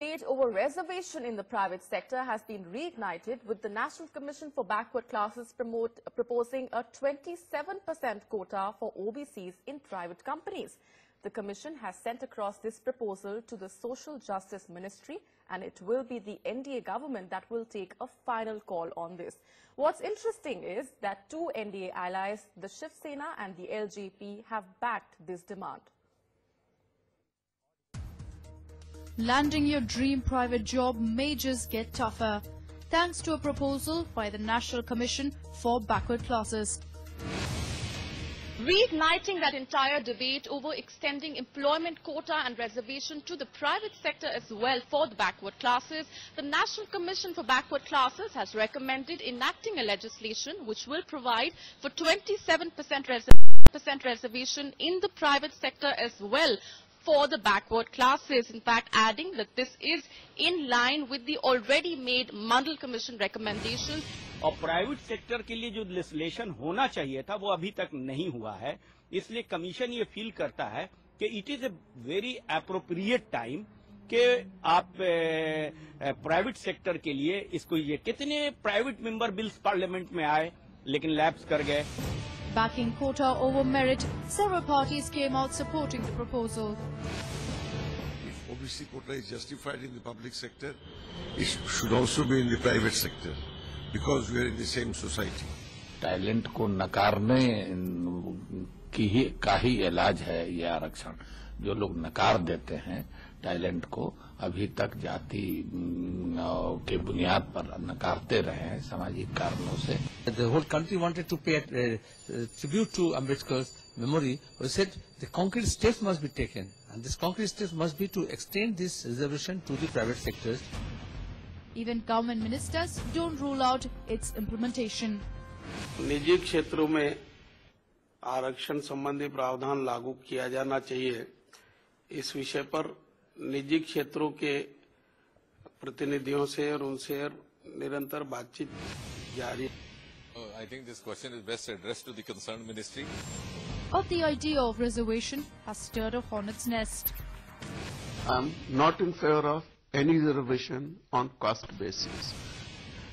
Debate over reservation in the private sector has been reignited, with the National Commission for Backward Classes proposing a 27% quota for OBCs in private companies. The Commission has sent across this proposal to the Social Justice Ministry, and it will be the NDA government that will take a final call on this. What's interesting is that two NDA allies, the Shiv Sena and the LJP, have backed this demand. Landing your dream private job may just get tougher, thanks to a proposal by the National Commission for Backward Classes. Reigniting that entire debate over extending employment quota and reservation to the private sector as well for the backward classes, the National Commission for Backward Classes has recommended enacting a legislation which will provide for 27% reservation in the private sector as well for the backward classes. In fact, adding that this is in line with the already made Mandal Commission recommendations. और private sector के लिए जो legislation होना चाहिए था वो अभी तक नहीं हुआ है, इसलिए कमीशन ये फील करता है कि it is a very appropriate time कि आप प्राइवेट सेक्टर के लिए इसको ये कितने प्राइवेट मेंबर बिल्स पार्लियामेंट में आए लेकिन लैप्स कर गए. Backing quota over merit, several parties came out supporting the proposal. If OBC quota is justified in the public sector, it should also be in the private sector, because we are in the same society. Talent को नकारने का ही इलाज है ये आरक्षण. जो लोग नकार देते हैं टैलेंट को, अभी तक जाति के बुनियाद पर नकारते रहे हैं सामाजिक कारणों से. The whole country wanted to pay tribute to Ambedkar's memory. We said the concrete steps must be taken, and this concrete steps must be to extend this reservation to the private sectors. Even government ministers don't rule out its implementation. निजी क्षेत्रों में आरक्षण संबंधी प्रावधान लागू किया जाना चाहिए. इस विषय पर निजी क्षेत्रों के प्रतिनिधियों से और उनसे निरंतर बातचीत जारी है. I think this question is best addressed to the concerned ministry. But the idea of reservation has stirred a hornet's nest. I'm not in favor of any reservation on cost basis.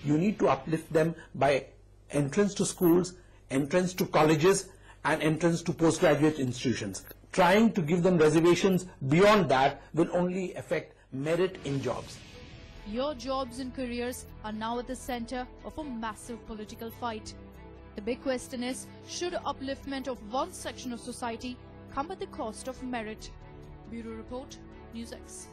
You need to uplift them by entrance to schools, entrance to colleges, and entrance to postgraduate institutions. Trying to give them reservations beyond that will only affect merit in jobs. Your jobs and careers are now at the center of a massive political fight. The big question is, should upliftment of one section of society come at the cost of merit? Bureau Report, News X.